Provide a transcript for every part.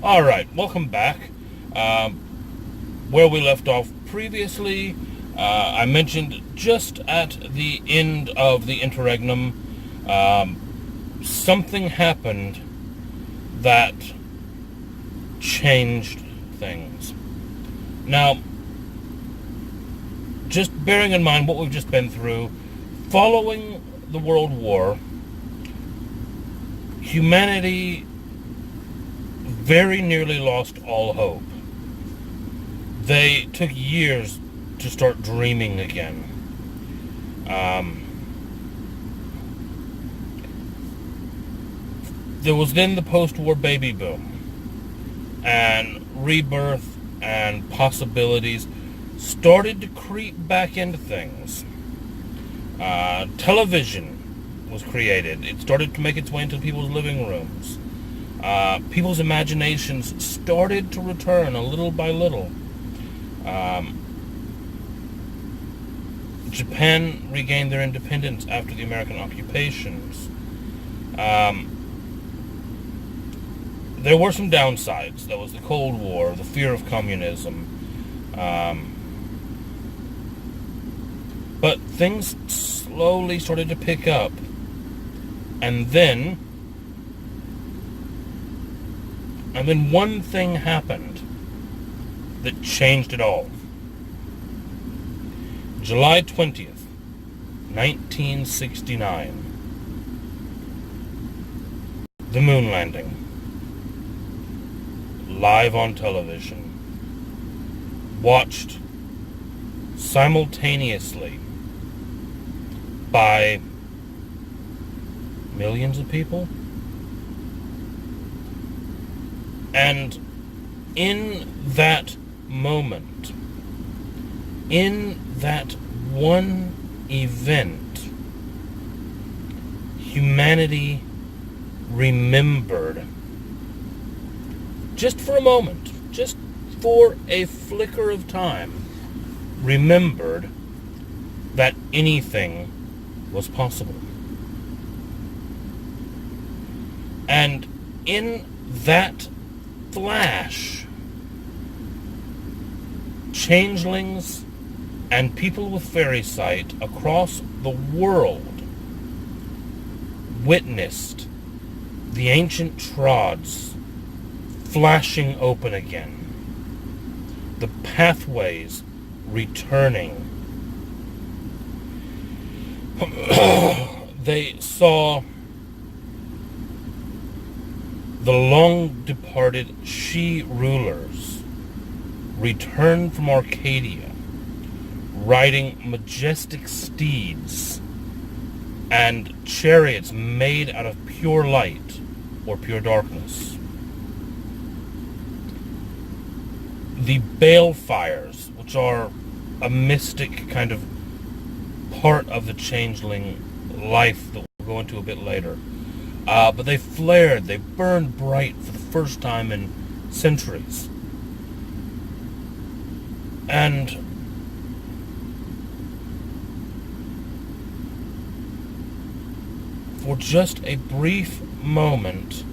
Alright, welcome back. Where we left off previously, I mentioned just at the end of the interregnum, something happened that changed things. Now, just bearing in mind what we've just been through, following the World War, humanity very nearly lost all hope. They took years to start dreaming again. There was then the post-war baby boom, and rebirth and possibilities started to creep back into things. Television was created. It started to make its way into people's living rooms. People's imaginations started to return a little by little. Japan regained their independence after the American occupations. There were some downsides. There was the Cold War, the fear of communism. But things slowly started to pick up. And then one thing happened that changed it all. July 20th, 1969. The moon landing. Live on television. Watched simultaneously by millions of people. And in that moment, in that one event, humanity remembered, just for a moment, just for a flicker of time, remembered that anything was possible. And in that flash, changelings and people with fairy sight across the world witnessed the ancient trods flashing open again, the pathways returning. They saw the long-departed She rulers return from Arcadia, riding majestic steeds and chariots made out of pure light or pure darkness. The balefires, which are a mystic kind of part of the changeling life that we'll go into a bit later, but they flared, they burned bright for the first time in centuries. And for just a brief moment,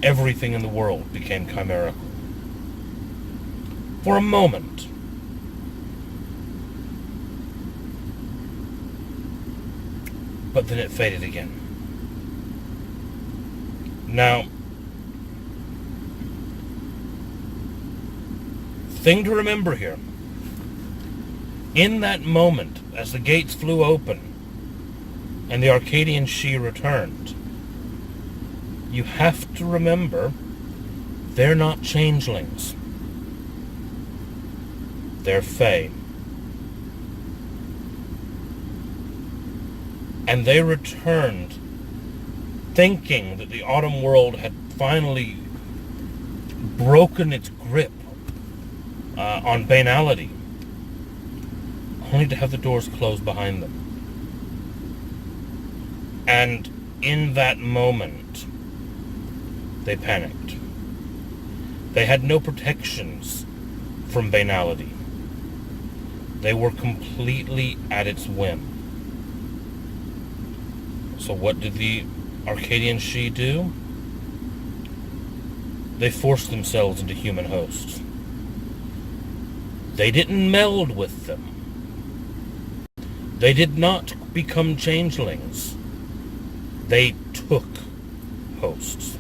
everything in the world became chimerical. For a moment. But then it faded again. Now, thing to remember here, in that moment, as the gates flew open and the Arcadian She returned, you have to remember they're not changelings. They're Fae. And they returned thinking that the autumn world had finally broken its grip on banality, only to have the doors closed behind them. And in that moment, they panicked. They had no protections from banality. They were completely at its whim. So what did the Arcadian She do? they forced themselves into human hosts. They didn't meld with them. They did not become changelings. They took hosts.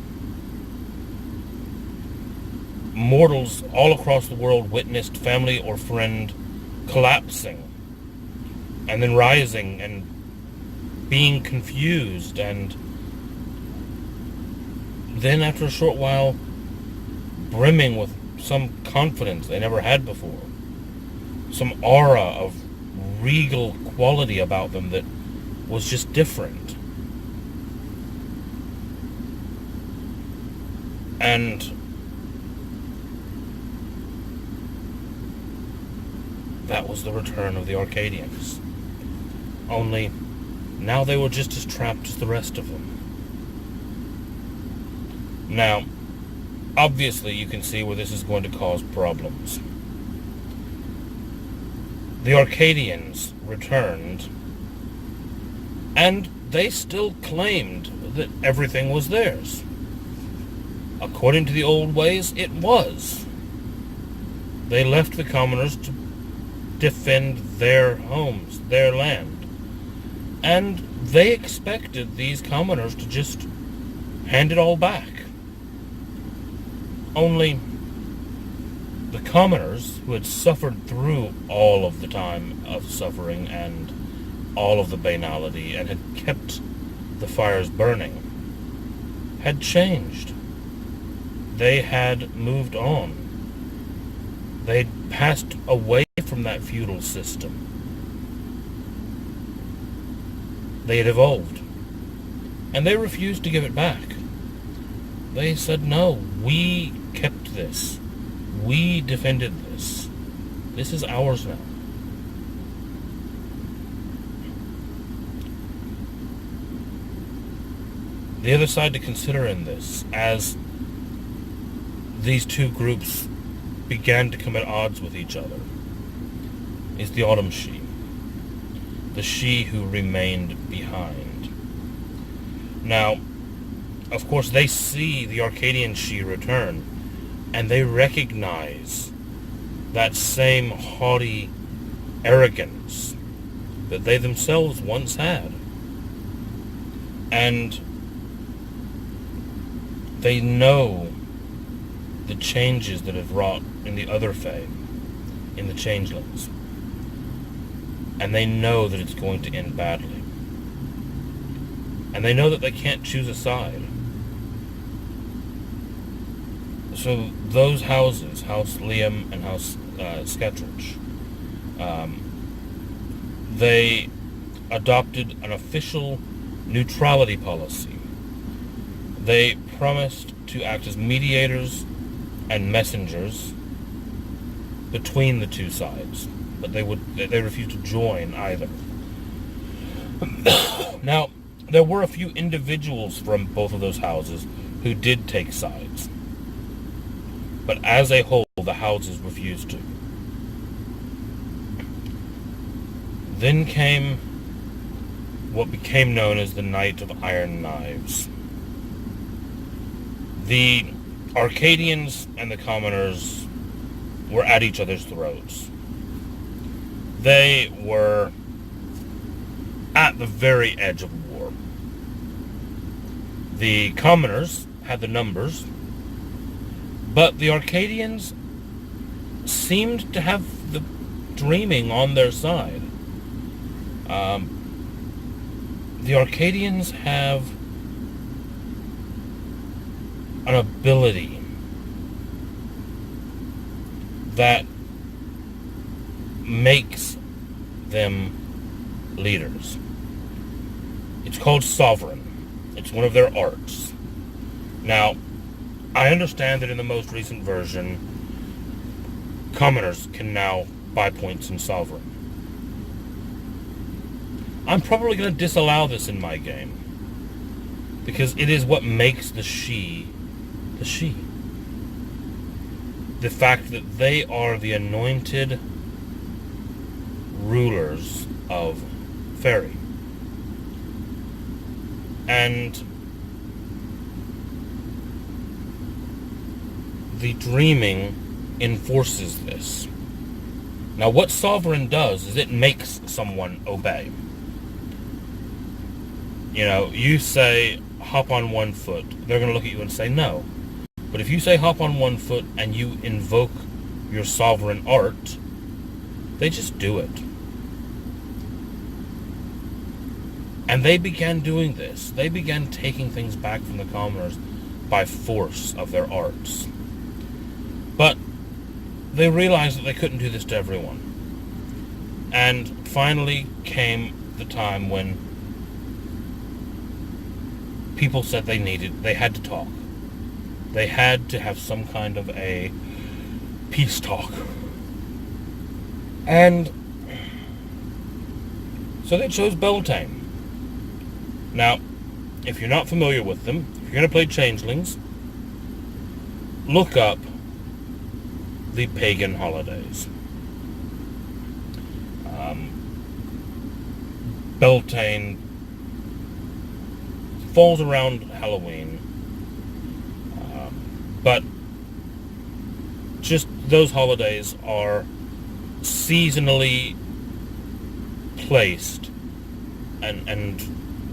Mortals all across the world witnessed family or friend collapsing and then rising and being confused, and then after a short while brimming with some confidence they never had before, some aura of regal quality about them that was just different. And that was the return of the Arcadians. Only now they were just as trapped as the rest of them. Now, obviously you can see where this is going to cause problems. The Arcadians returned, and they still claimed that everything was theirs. According to the old ways, it was. They left the commoners to defend their homes, their land. And they expected these commoners to just hand it all back. Only the commoners, who had suffered through all of the time of suffering and all of the banality and had kept the fires burning, had changed. They had moved on. They had passed away from that feudal system. They had evolved. And they refused to give it back. They said, no, we kept this. We defended this. This is ours now. The other side to consider in this, as these two groups began to come at odds with each other, is the Autumn She. The She who remained behind. Now, of course, they see the Arcadian She return, and they recognize that same haughty arrogance that they themselves once had. And they know the changes that have wrought in the other Fae, in the Changelings. And they know that it's going to end badly. And they know that they can't choose a side. So those houses, House Liam and House Sketridge, they adopted an official neutrality policy. They promised to act as mediators and messengers between the two sides, but they refused to join either. Now, there were a few individuals from both of those houses who did take sides, but as a whole, the houses refused to. Then came what became known as the Night of Iron Knives. The Arcadians and the commoners were at each other's throats. They were at the very edge of war. The commoners had the numbers, but the Arcadians seemed to have the dreaming on their side. The Arcadians have an ability that makes them leaders. It's called sovereign. It's one of their arts. Now, I understand that in the most recent version, commoners can now buy points in sovereign. I'm probably going to disallow this in my game, because it is what makes the She the She. The fact that they are the anointed rulers of Fairy. And the dreaming enforces this. Now, what Sovereign does is it makes someone obey. You say, hop on one foot. They're going to look at you and say no. But if you say hop on one foot and you invoke your sovereign art, they just do it. And they began doing this. They began taking things back from the commoners by force of their arts. But they realized that they couldn't do this to everyone. And finally came the time when people said they had to talk. They had to have some kind of a peace talk. And so they chose Beltane. Now, if you're not familiar with them, if you're going to play Changelings, look up the pagan holidays. Beltane falls around Halloween. But just those holidays are seasonally placed and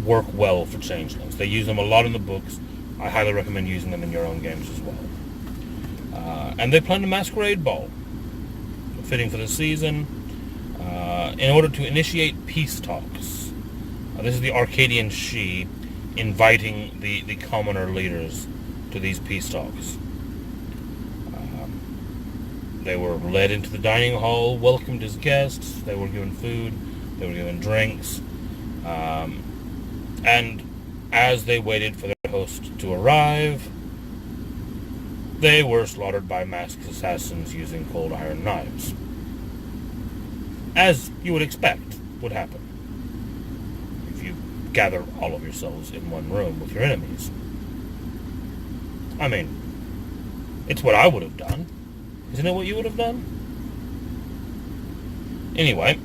work well for Changelings. They use them a lot in the books. I highly recommend using them in your own games as well. And they planned a masquerade ball, fitting for the season, in order to initiate peace talks. This is the Arcadian She inviting the commoner leaders to these peace talks. They were led into the dining hall, welcomed as guests. They were given food. They were given drinks. And as they waited for their host to arrive, they were slaughtered by masked assassins using cold iron knives. As you would expect would happen if you gather all of yourselves in one room with your enemies. I mean, it's what I would have done. Isn't it what you would have done? Anyway,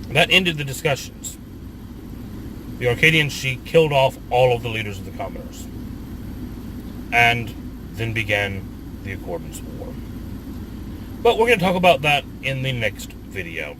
that ended the discussions. The Arcadian She killed off all of the leaders of the commoners. And then began the Accordance War. But we're going to talk about that in the next video.